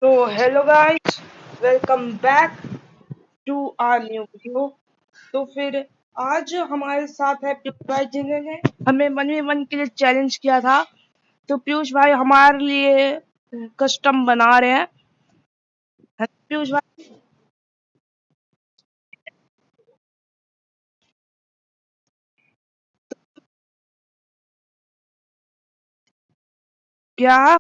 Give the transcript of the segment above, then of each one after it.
तो hello guys, welcome back to our new video. तो फिर आज हमारे साथ है पीयूष भाई, जिन्होंने हमें 1v1 के लिए चैलेंज किया था। तो पीयूष भाई हमारे लिए कस्टम बना रहे हैं। है ना पीयूष भाई? क्या?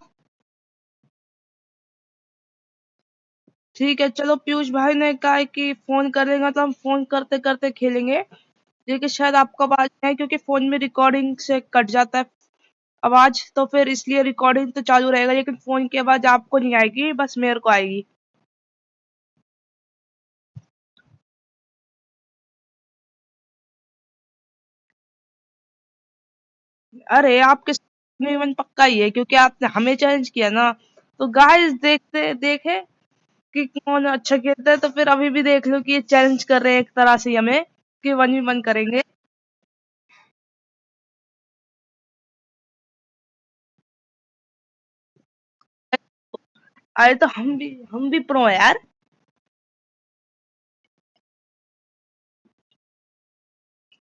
ठीक है, चलो। पीयूष भाई ने कहा है कि फोन करेगा तो हम फोन करते करते खेलेंगे। लेकिन शायद आपको आवाज नहीं है, क्योंकि फोन में रिकॉर्डिंग से कट जाता है आवाज। तो फिर इसलिए रिकॉर्डिंग तो चालू रहेगा, लेकिन फोन की आवाज आपको नहीं आएगी, बस मेरे को आएगी। अरे आपके में इवन पक्का ही है, क्योंकि आपने हमें चैलेंज किया ना। तो गाइस देखते देखे कि कौन अच्छा खेलता है। तो फिर अभी भी देख लो कि ये चैलेंज कर रहे हैं एक तरह से हमें कि 1v1 करेंगे। अरे तो हम भी प्रो है यार।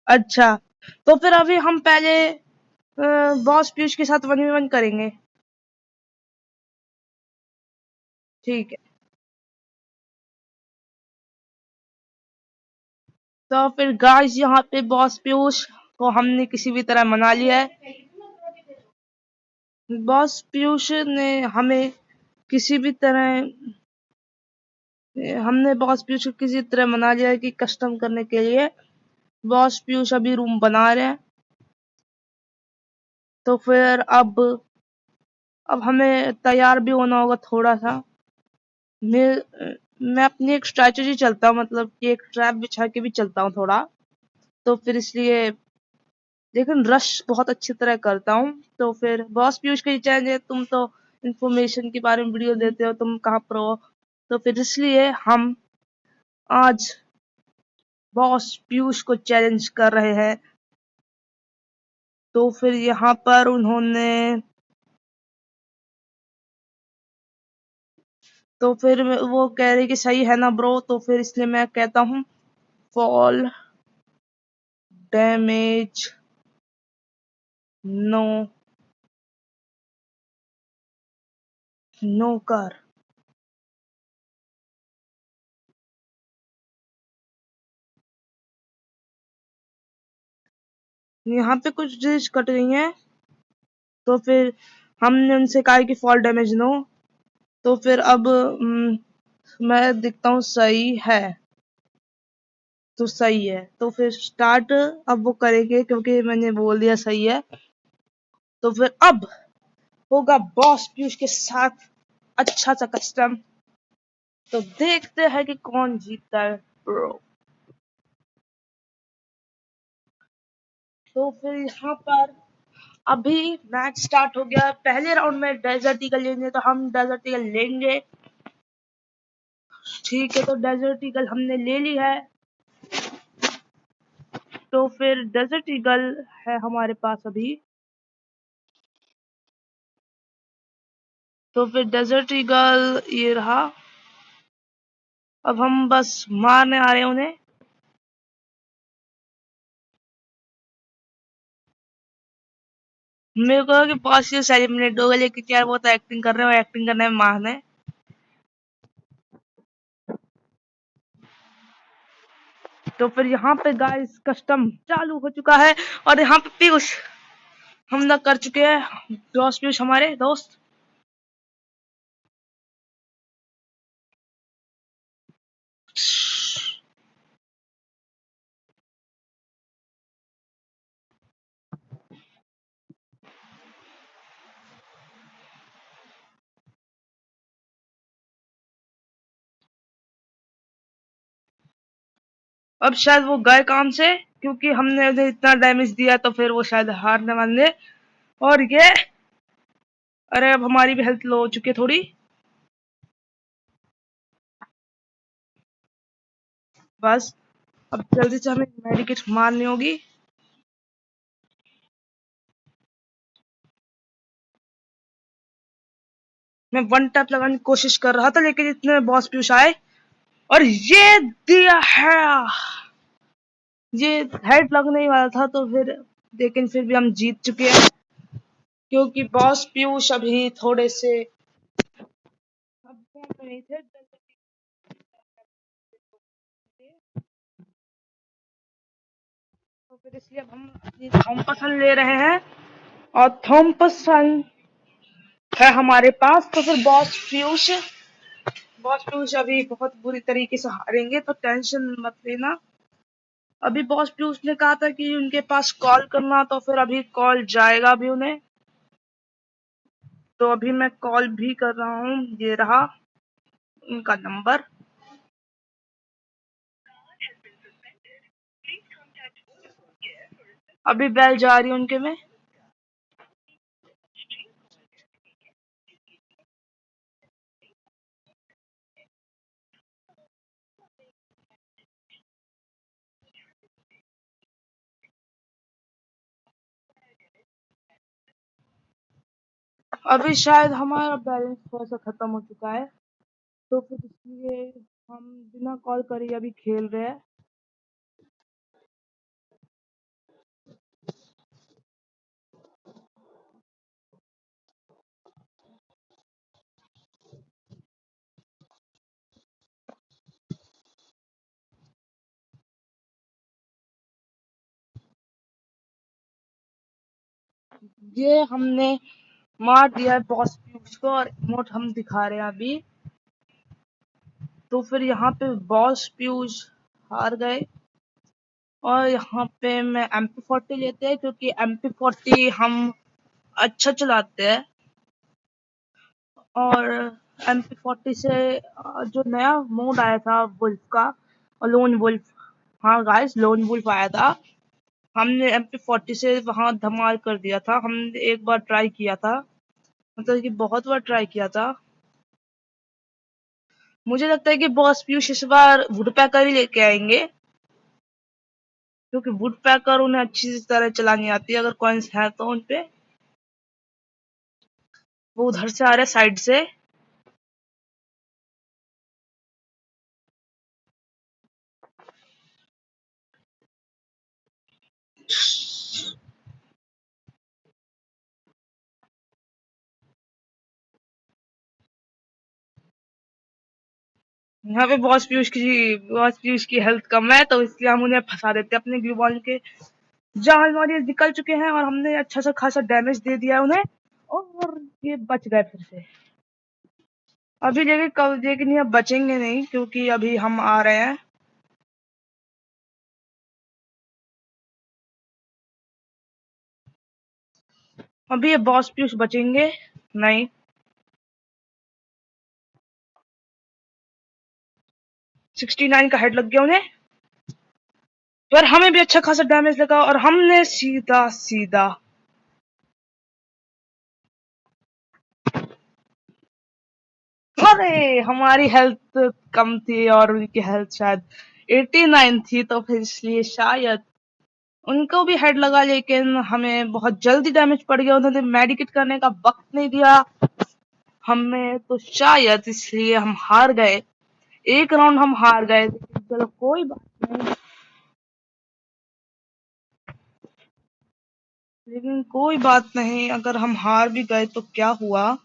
अच्छा, तो फिर अभी हम पहले बॉस पीयूष के साथ 1v1 करेंगे। ठीक है, तो फिर गाइस यहाँ पे बॉस पीयूष को हमने किसी भी तरह मना लिया है। बॉस पीयूष ने हमें किसी भी तरह हमने बॉस पीयूष को किसी तरह मना लिया है कि कस्टम करने के लिए बॉस पीयूष अभी रूम बना रहे हैं। तो फिर अब हमें तैयार भी होना होगा थोड़ा सा। मैं अपनी एक स्ट्रैटेजी चलता हूँ, मतलब कि एक ट्रैप बिछा के भी चलता हूँ थोड़ा। तो फिर इसलिए, लेकिन रश बहुत अच्छी तरह करता हूँ। तो फिर बॉस पीयूष का ये चैलेंज है, तुम तो इंफॉर्मेशन के बारे में वीडियो देते हो, तुम कहाँ प्रो हो। तो फिर इसलिए हम आज बॉस पीयूष को चैलेंज कर रहे हैं। तो फिर यहाँ पर उन्होंने, तो फिर वो कह रही कि सही है ना ब्रो। तो फिर इसलिए मैं कहता हूँ फॉल डैमेज नो, नो कर। यहाँ पे कुछ चीज कट गई हैं। तो फिर हमने उनसे कहा कि फॉल डैमेज नो। तो फिर अब मैं दिखता हूँ सही है। तो सही है, तो फिर स्टार्ट अब वो करेंगे, क्योंकि मैंने बोल दिया सही है। तो फिर अब होगा बॉस पीयूष के साथ अच्छा सा कस्टम। तो देखते हैं कि कौन जीतता है ब्रो। तो फिर यहाँ पर अभी मैच स्टार्ट हो गया। पहले राउंड में डेजर्ट ईगल लेंगे, तो हम डेजर्ट ईगल लेंगे। ठीक है, तो डेजर्ट ईगल हमने ले ली है। तो फिर डेजर्ट ईगल है हमारे पास अभी। तो फिर डेजर्ट ईगल ये रहा। अब हम बस मारने आ रहे हैं उन्हें। मेरे को कि पास ये सेलिब्रेट होगा, लेकिन यार वो तो एक्टिंग कर रहे हो, एक्टिंग करने में माहर है। तो फिर यहाँ पे गाइस कस्टम चालू हो चुका है। और यहाँ पे पीयूष हमला कर चुके हैं, दोस्त पीयूष हमारे दोस्त। अब शायद वो गए काम से, क्योंकि हमने उन्हें इतना डैमेज दिया। तो फिर वो शायद हारने वाले। और ये, अरे अब हमारी भी हेल्थ लो हो चुकी है थोड़ी। बस अब जल्दी से हमें मेडिकेट मारनी होगी। मैं वन टैप लगाने की कोशिश कर रहा था, लेकिन इतने बॉस पीयूष आए और ये दिया है। ये हेड लगने ही वाला था, तो फिर लेकिन फिर भी हम जीत चुके हैं, क्योंकि बॉस पीयूष अभी थोड़े से अब नहीं थे। तो फिर इसलिए अब हम अपनी थॉम्पसन ले रहे हैं, और थॉम्पसन है हमारे पास। तो फिर बॉस पीयूष अभी बहुत बुरी तरीके से हारेंगे, तो टेंशन मत लेना। अभी बॉस पीयूष ने कहा था कि उनके पास कॉल करना, तो फिर अभी कॉल जाएगा भी उन्हें। तो अभी मैं कॉल भी कर रहा हूँ, ये रहा उनका नंबर। अभी बेल जा रही है उनके में। अभी शायद हमारा बैलेंस थोड़ा सा खत्म हो चुका है, तो फिर इसलिए हम बिना कॉल करे अभी खेल रहे हैं। ये हमने मार दिया है बॉस पीयूष को, और इमोट हम दिखा रहे हैं अभी। तो फिर यहाँ पे बॉस पीयूष हार गए, और यहाँ पे मैं MP40 लेते हैं, क्योंकि MP40 हम अच्छा चलाते हैं। और MP40 से जो नया मोड आया था वुल्फ का, लोन वुल्फ, हाँ गाइस लोन वुल्फ आया था। हमने MP40 से वहां धमाल कर दिया था। हमने एक बार ट्राई किया था, मतलब कि बहुत बार ट्राई किया था। मुझे लगता है कि बॉस पीयूष इस बार वुड पैकर ही लेके आएंगे, क्योंकि वुड पैकर उन्हें अच्छी तरह चलानी आती है, अगर कॉइन्स है तो उनपे। वो उधर से आ रहे साइड से। यहाँ पे बॉस पीयूष की हेल्थ कम है, तो इसलिए हम उन्हें फंसा देते हैं अपने ग्लू बॉल के। जान वॉरियर्स निकल चुके हैं, और हमने अच्छा सा खासा डैमेज दे दिया है उन्हें, और ये बच गए फिर से। अभी लेकिन ये बचेंगे नहीं, क्योंकि अभी हम आ रहे हैं। अभी ये बॉस पीयूष बचेंगे नहीं। 69 का हेड लग गया उन्हें, पर हमें भी अच्छा खासा डैमेज लगा, और हमने सीधा सीधा अरे हमारी हेल्थ कम थी, और उनकी हेल्थ शायद 89 थी, तो फिर इसलिए शायद उनको भी हेड लगा, लेकिन हमें बहुत जल्दी डैमेज पड़ गया। उन्होंने मेडिकेट करने का वक्त नहीं दिया हमें, तो शायद इसलिए हम हार गए। एक राउंड हम हार गए, लेकिन चलो कोई बात नहीं। लेकिन कोई बात नहीं, अगर हम हार भी गए तो क्या हुआ।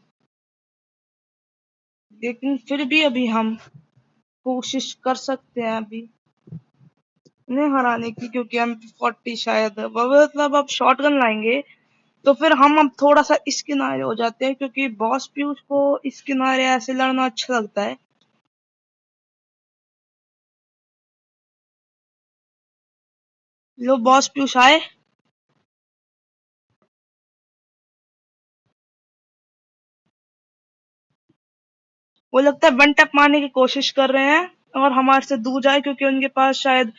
लेकिन फिर भी अभी हम कोशिश कर सकते हैं अभी उन्हें हराने की, क्योंकि MP40 शायद मतलब अब शॉटगन लाएंगे, तो फिर हम अब थोड़ा सा इस किनारे हो जाते हैं, क्योंकि बॉस पीयूष को इस किनारे ऐसे लड़ना अच्छा लगता है। लो बॉस पीयूष आए। वो लगता है वन टैप मारने की कोशिश कर रहे हैं, और हमारे से दूर जाए, क्योंकि उनके पास शायद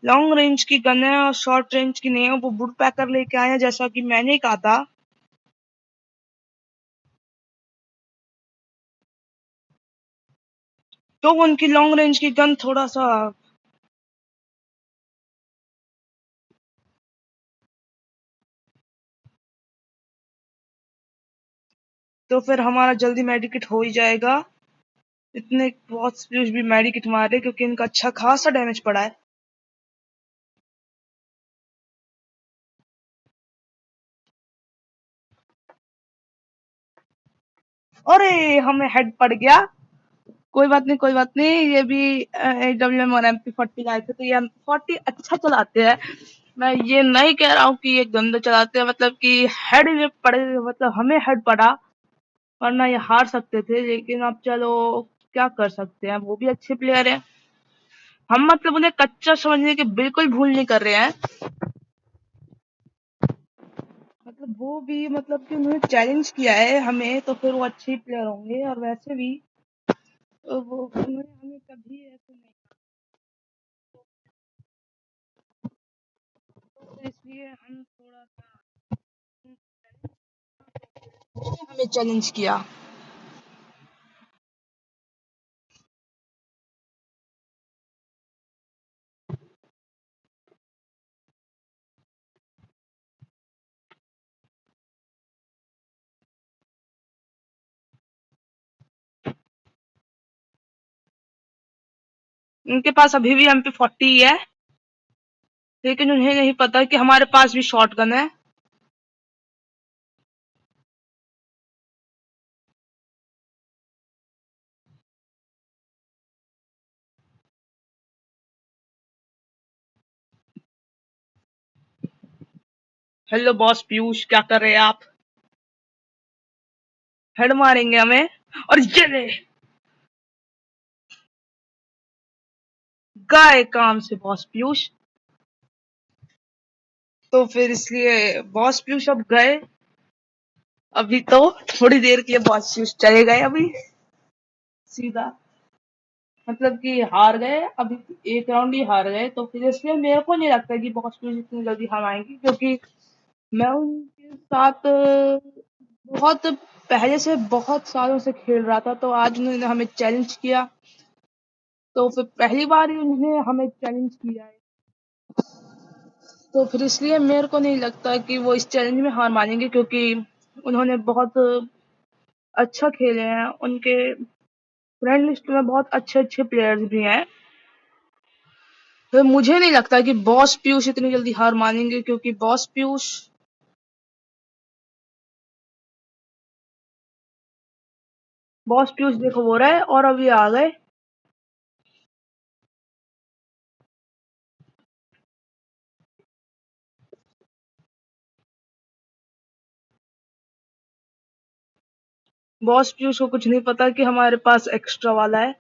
लॉन्ग रेंज की गन है और शॉर्ट रेंज की नहीं है। वो वुड पैकर लेके आए हैं, जैसा कि मैंने कहा था। तो उनकी लॉन्ग रेंज की गन थोड़ा सा तो फिर हमारा जल्दी मेडिकेट हो ही जाएगा। इतने बहुत स्पीड भी मेडिकेट मारे क्योंकि इनका अच्छा खासा डैमेज पड़ा है। अरे हमें हेड पड़ गया। कोई बात नहीं, कोई बात नहीं। ये भी AWM और MP40 लाए थे, तो ये MP40 अच्छा चलाते हैं। मैं ये नहीं कह रहा हूँ कि ये गंदा चलाते हैं, मतलब कि हेड ये पड़े, मतलब हमें हेड पड़ा, वरना ये हार सकते थे। लेकिन अब चलो क्या कर सकते हैं, वो भी अच्छे प्लेयर हैं। हम मतलब उन्हें कच्चा समझने की बिल्कुल भूल नहीं कर रहे हैं। मतलब वो भी, मतलब कि उन्होंने चैलेंज किया है हमें, तो फिर वो अच्छे ही प्लेयर होंगे। और वैसे भी वो उन्होंने हमें कभी ऐसे नहीं, तो इसलिए हम थोड़ा सा हमें चैलेंज किया। उनके पास अभी भी MP40 ही है, लेकिन उन्हें नहीं पता कि हमारे पास भी शॉटगन है। हेलो बॉस पीयूष, क्या कर रहे हैं आप? हेड मारेंगे हमें। और ये ले, गए काम से बॉस पीयूष। तो फिर इसलिए बॉस पीयूष अब गए। अभी तो थोड़ी देर के लिए बॉस पीयूष चले गए अभी सीधा। मतलब कि हार गए अभी, एक राउंड ही हार गए। तो फिर इसलिए मेरे को नहीं लगता कि बॉस पीयूष इतनी जल्दी हार आएंगे, क्योंकि मैं उनके साथ बहुत पहले से, बहुत सालों से खेल रहा था। तो आज उन्होंने हमें चैलेंज किया, तो फिर पहली बार ही उन्होंने हमें चैलेंज किया है। तो फिर इसलिए मेरे को नहीं लगता कि वो इस चैलेंज में हार मानेंगे, क्योंकि उन्होंने बहुत अच्छा खेले हैं। उनके फ्रेंड लिस्ट में बहुत अच्छे अच्छे प्लेयर्स भी हैं। तो मुझे नहीं लगता कि बॉस पीयूष इतनी जल्दी हार मानेंगे, क्योंकि बॉस पीयूष देखो वो रहे और अभी आ गए। बॉस पीयूष को कुछ नहीं पता कि हमारे पास एक्स्ट्रा वाला है,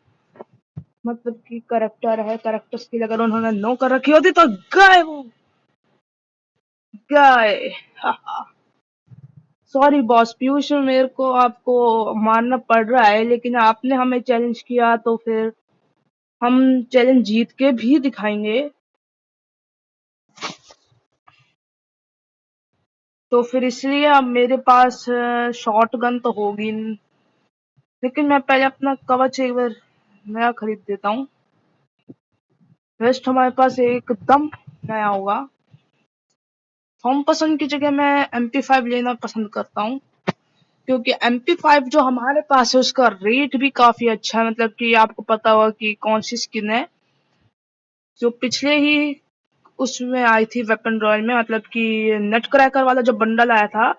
मतलब कि करेक्टर है। करेक्टर स्किल अगर उन्होंने नो कर रखी होती तो गए वो, गए। सॉरी बॉस पीयूष, मेरे को आपको मानना पड़ रहा है, लेकिन आपने हमें चैलेंज किया, तो फिर हम चैलेंज जीत के भी दिखाएंगे। तो फिर इसलिए अब मेरे पास शॉट गन तो होगी, लेकिन मैं पहले अपना कवच एक बार नया खरीद देता हूँ। वेस्ट हमारे पास एकदम नया होगा। थॉम पसंद की जगह मैं MP5 लेना पसंद करता हूँ, क्योंकि MP5 जो हमारे पास है उसका रेट भी काफी अच्छा है। मतलब कि आपको पता होगा कि कौन सी स्किन है जो पिछले ही उसमें आई थी, वेपन रॉयल में, मतलब कि नट क्रैकर वाला जो बंडल आया था।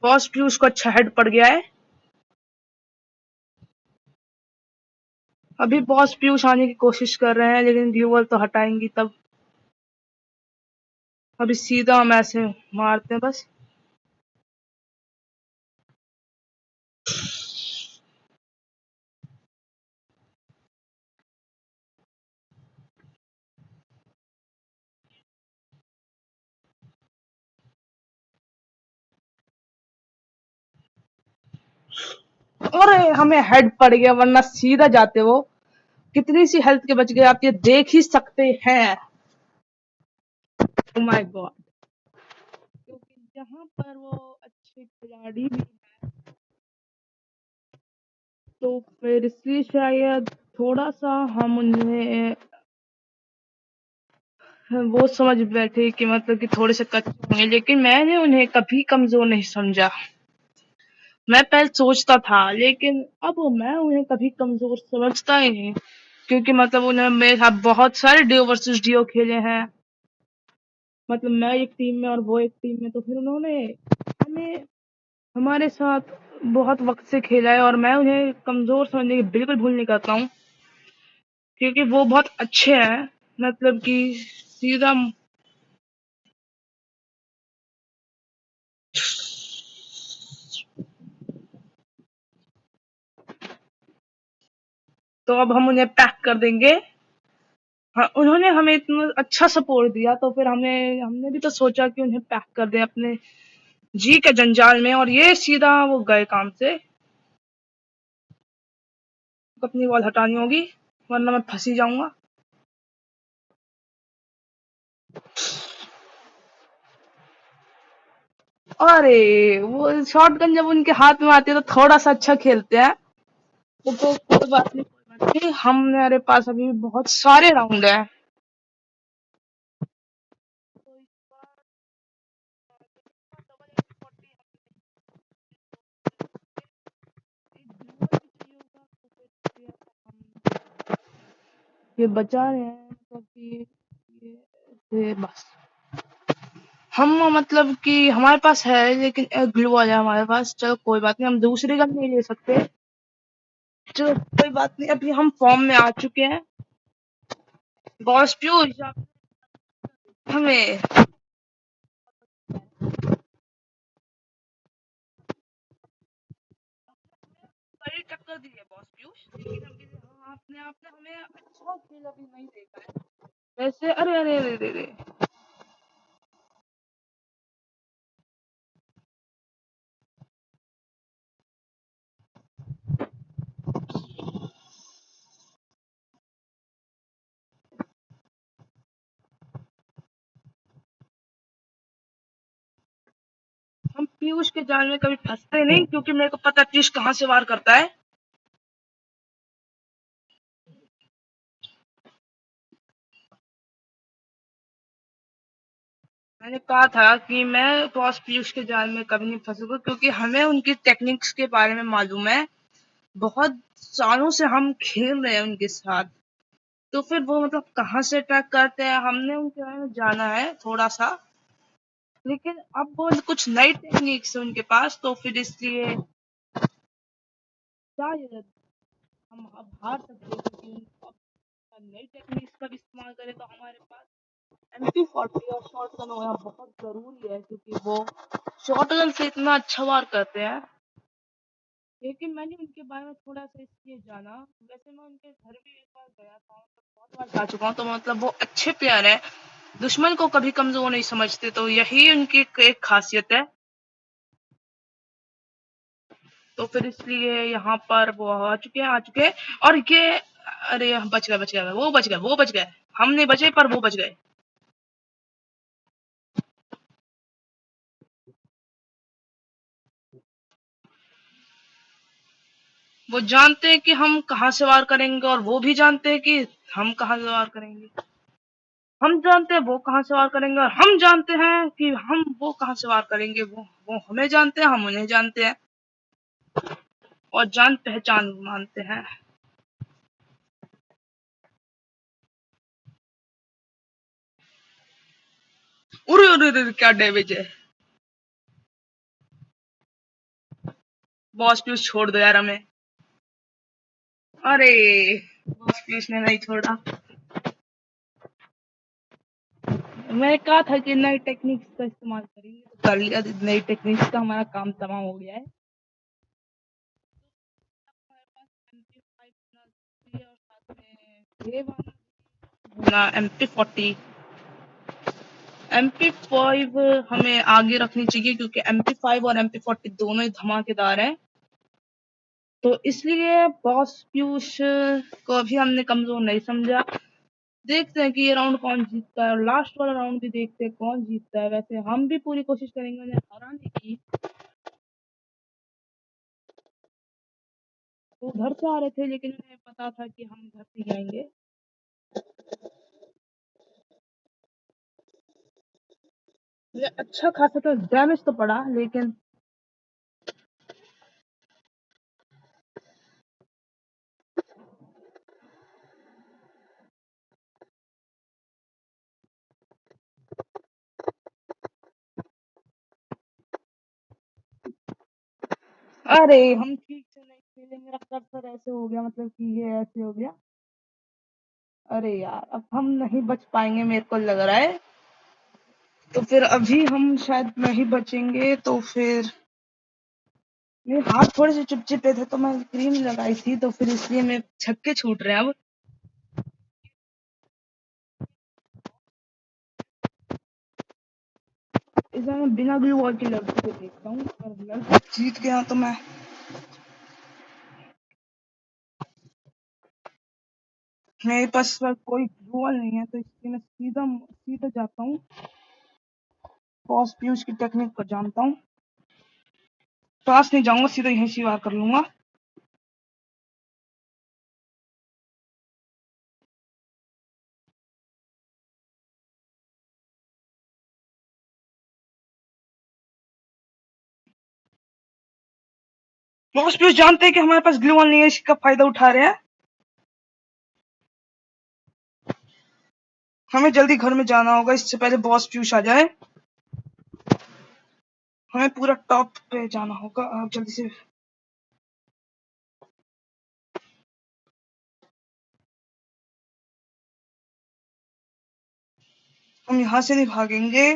बॉस भी उसको अच्छा हेड पड़ गया है। अभी बॉस पीयूष आने की कोशिश कर रहे हैं, लेकिन ग्लूवल तो हटाएंगी तब। अभी सीधा हम ऐसे मारते हैं बस। और हमें हेड पड़ गया, वरना सीधा जाते वो। कितनी सी हेल्थ के बच गए आप ये देख ही सकते हैं। Oh my God. क्योंकि जहां पर वो अच्छे खिलाड़ी भी, तो फिर इसलिए शायद थोड़ा सा हम उन्हें वो समझ बैठे कि मतलब कि थोड़े से कच्चे होंगे, लेकिन मैंने उन्हें कभी कमजोर नहीं समझा। मैं पहले सोचता था, लेकिन अब मैं उन्हें कभी कमजोर समझता ही नहीं, क्योंकि मतलब उन्हें मेरे साथ बहुत सारे डियो वर्सेस डियो खेले हैं। मतलब मैं एक टीम में और वो एक टीम में, तो फिर उन्होंने हमें हमारे साथ बहुत वक्त से खेला है, और मैं उन्हें कमजोर समझने की बिल्कुल भूल नहीं करता हूँ, क्योंकि वो बहुत अच्छे हैं। मतलब कि सीधा तो अब हम उन्हें पैक कर देंगे। हाँ, उन्होंने हमें इतना अच्छा सपोर्ट दिया, तो फिर हमने भी तो सोचा कि उन्हें पैक कर दें अपने जी के जंजाल में, और ये सीधा वो गए काम से। अपनी बॉल हटानी होगी, वरना मैं फंसी जाऊंगा। अरे वो शॉटगन जब उनके हाथ में आती है तो थोड़ा सा अच्छा खेलते हैं। तो कोई बात नहीं, कोई बात नहीं, हमारे पास अभी भी बहुत सारे राउंड है। ये बचा रहे हैं, मतलब कि ये बस हम मतलब कि हमारे पास है, लेकिन एक ग्लू वॉल है हमारे पास। चलो कोई बात नहीं, हम दूसरी गन नहीं ले सकते। चलो कोई बात नहीं, अभी हम फॉर्म में आ चुके हैं। बॉस प्यूज हमें बड़ी टक्कर दी है बॉस प्यूज, लेकिन अभी आपने हमें अच्छा खेल अभी नहीं देखा है। वैसे अरे अरे अरे अरे अरे, हम पीयूष के जाल में कभी फंसते नहीं, क्योंकि मेरे को पता है पीयूष कहाँ से वार करता है। मैंने कहा था कि मैं बॉस पीयूष के जाल में कभी नहीं फंसूंगा, क्योंकि हमें उनकी टेक्निक्स के बारे में मालूम है। बहुत सालों से हम खेल रहे हैं उनके साथ। तो फिर वो मतलब कहाँ से अटैक करते हैं, हमने उनके बारे में जाना है थोड़ा सा। लेकिन अब वो कुछ नई टेक्निक्स है उनके पास, तो फिर इसलिए शायद हम अब हार सकते हैं, क्योंकि अब नई टेक्निक्स का भी इस्तेमाल करें तो हमारे पास MP40 और शॉटगन होना बहुत जरूरी है, क्योंकि वो शॉटगन से इतना अच्छा वार करते हैं। लेकिन मैंने उनके बारे में थोड़ा सा इसलिए जाना। वैसे मैं उनके घर भी एक बार गया था, मतलब बहुत बार जा चुका हूँ, तो मतलब वो अच्छे प्लेयर है, दुश्मन को कभी कमजोर नहीं समझते, तो यही उनकी एक खासियत है। तो फिर इसलिए यहाँ पर वो आ चुके हैं। और ये अरे बच गया, वो बच गए, हम नहीं बचे पर वो बच गए। वो जानते हैं कि हम कहाँ से वार करेंगे, और वो भी जानते हैं कि हम कहाँ से वार करेंगे। हम जानते हैं वो कहाँ से वार करेंगे, और हम जानते हैं कि हम वो कहाँ से वार करेंगे। वो हमें जानते हैं, हम उन्हें जानते हैं, और जान पहचान मानते हैं। अरे अरे अरे, क्या डैमेज है। बॉस प्लीज छोड़ दो यार हमें। अरे बॉस प्लीज ने नहीं छोड़ा। मैंने कहा था कि नई टेक्निक्स का इस्तेमाल करेंगे, तो कर लिया नई टेक्निक्स का, हमारा काम तमाम हो गया है। हमारे पास MP5 और साथ में ये वाला MP40। MP5 हमें आगे रखनी चाहिए, क्योंकि MP5 और MP40 दोनों ही धमाकेदार हैं। तो इसलिए बॉस पीयूष को अभी हमने कमजोर नहीं समझा। देखते हैं कि ये राउंड कौन जीतता है, और लास्ट वाला राउंड भी देखते हैं कौन जीतता है। वैसे हम भी पूरी कोशिश करेंगे उन्हें हराने की। तो घर से आ रहे थे, लेकिन उन्हें पता था कि हम घर से ही आएंगे। मुझे अच्छा खासा तो डैमेज तो पड़ा, लेकिन अरे हम ठीक से नहीं खेले, मेरा कर्सर ऐसे हो गया, मतलब कि ये ऐसे हो गया। अरे यार, अब हम नहीं बच पाएंगे मेरे को लग रहा है। तो फिर अभी हम शायद नहीं बचेंगे, तो फिर मेरे हाथ थोड़े से चिपचिपे थे, तो मैं क्रीम लगाई थी, तो फिर इसलिए मेरे छक्के छूट रहे हैं अब। इस बार मैं बिना ग्लू वॉल की लड़की को देखता हूँ, अगर लड़का जीत गया तो मैं, मेरे पास इस बार कोई ग्लू वॉल नहीं है, तो इसलिए मैं सीधा सीधा जाता हूँ। बॉस पीयूष की टेक्निक को जानता हूँ, पास नहीं जाऊंगा, सीधा यहीं से वार कर लूंगा। बॉस पीयूष जानते हैं कि हमारे पास ग्लू वॉल नहीं है, इसका फायदा उठा रहे हैं। हमें जल्दी घर में जाना होगा, इससे पहले बॉस पीयूष आ जाए। हमें पूरा टॉप पे जाना होगा, आप जल्दी से। हम यहाँ से नहीं भागेंगे,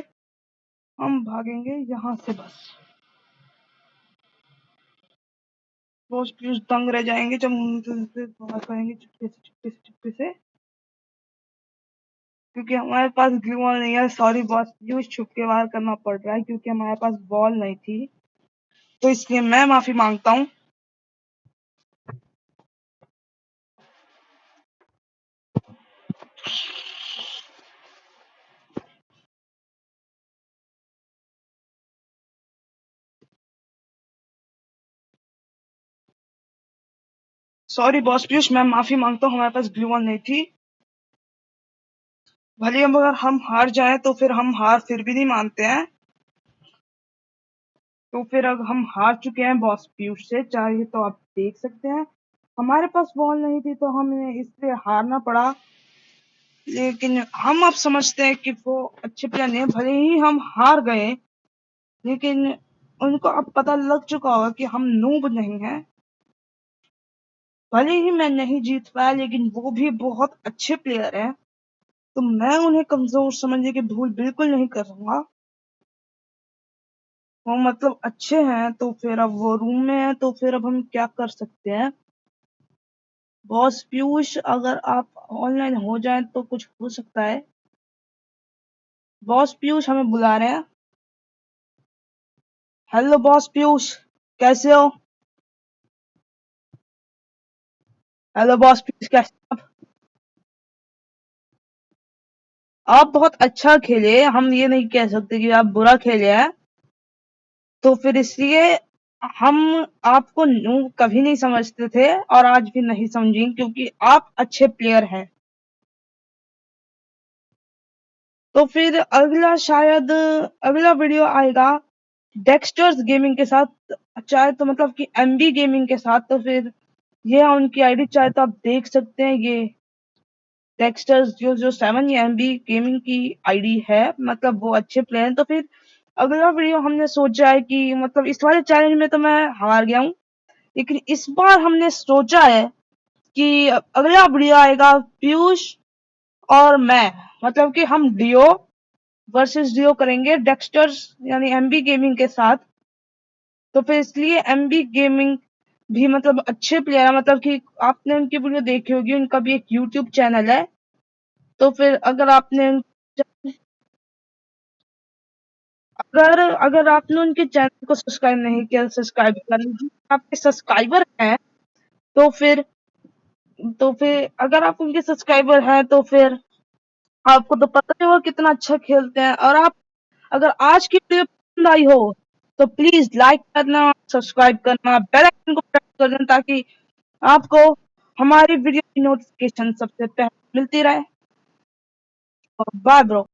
हम भागेंगे यहाँ से बस। बॉस पीयूष दंग रह जाएंगे जब हम उनसे बाहर करेंगे चुपके से चुपके से चुपके से, क्योंकि हमारे पास ग्लू वॉल नहीं है। सॉरी बॉस पीयूष, छुप के वार करना पड़ रहा है क्योंकि हमारे पास बॉल नहीं थी, तो इसलिए मैं माफी मांगता हूँ। सॉरी बॉस पीयूष, मैं माफी मांगता हूँ, हमारे पास ग्लू वॉल नहीं थी। भले अगर हम हार जाए तो फिर हम हार फिर भी नहीं मानते हैं। तो फिर अब हम हार चुके हैं बॉस पीयूष से, चाहे तो आप देख सकते हैं। हमारे पास बॉल नहीं थी तो हमें इसलिए हारना पड़ा, लेकिन हम अब समझते हैं कि वो अच्छे प्लेयर नहीं है। भले ही हम हार गए, लेकिन उनको अब पता लग चुका होगा कि हम नूब नहीं हैं। भले ही मैं नहीं जीत पाया, लेकिन वो भी बहुत अच्छे प्लेयर हैं, तो मैं उन्हें कमजोर समझने की भूल बिल्कुल नहीं करूंगा। वो मतलब अच्छे हैं, तो फिर अब वो रूम में है, तो फिर अब हम क्या कर सकते हैं। बॉस पीयूष, अगर आप ऑनलाइन हो जाएं तो कुछ हो सकता है। बॉस पीयूष हमें बुला रहे हैं। हेलो बॉस पीयूष, कैसे हो? हेलो बॉस पीयूष, कैसे हो आप बहुत अच्छा खेले, हम ये नहीं कह सकते कि आप बुरा खेले हैं। तो फिर इसलिए हम आपको नूब कभी नहीं समझते थे और आज भी नहीं समझेंगे, क्योंकि आप अच्छे प्लेयर हैं। तो फिर अगला शायद अगला वीडियो आएगा डेक्स्टर्स गेमिंग के साथ, चाहे तो मतलब कि एमबी गेमिंग के साथ। तो फिर ये है उनकी आईडी, चाहे तो आप देख सकते हैं। ये डेक्स्टर्स जो 7 ये एमबी गेमिंग की आईडी है, मतलब वो अच्छे प्लेयर हैं। तो फिर अगला वीडियो हमने सोचा है कि मतलब इस वाले चैलेंज में तो मैं हार गया हूँ, लेकिन इस बार हमने सोचा है कि अगला वीडियो आएगा पीयूष और मैं, मतलब कि हम डियो वर्सेस डियो करेंगे डेक्स्टर्स यानी एमबी गेमिंग के साथ। तो फिर इसलिए एमबी गेमिंग भी मतलब अच्छे प्लेयर है, मतलब कि आपने उनकी वीडियो देखी होगी, उनका भी एक यूट्यूब चैनल है। तो फिर अगर आपने अगर अगर आपने उनके चैनल को सब्सक्राइब नहीं किया, सब्सक्राइब कर लीजिए। आपके सब्सक्राइबर हैं तो फिर अगर आप उनके सब्सक्राइबर हैं तो फिर आपको तो पता ही होगा कितना अच्छा खेलते हैं। और आप अगर आज की वीडियो पसंद आई हो तो प्लीज लाइक करना, सब्सक्राइब करना, बेल आइकन को प्रेस कर देना, ताकि आपको हमारी वीडियो की नोटिफिकेशन सबसे पहले मिलती रहे। और बाय ब्रो।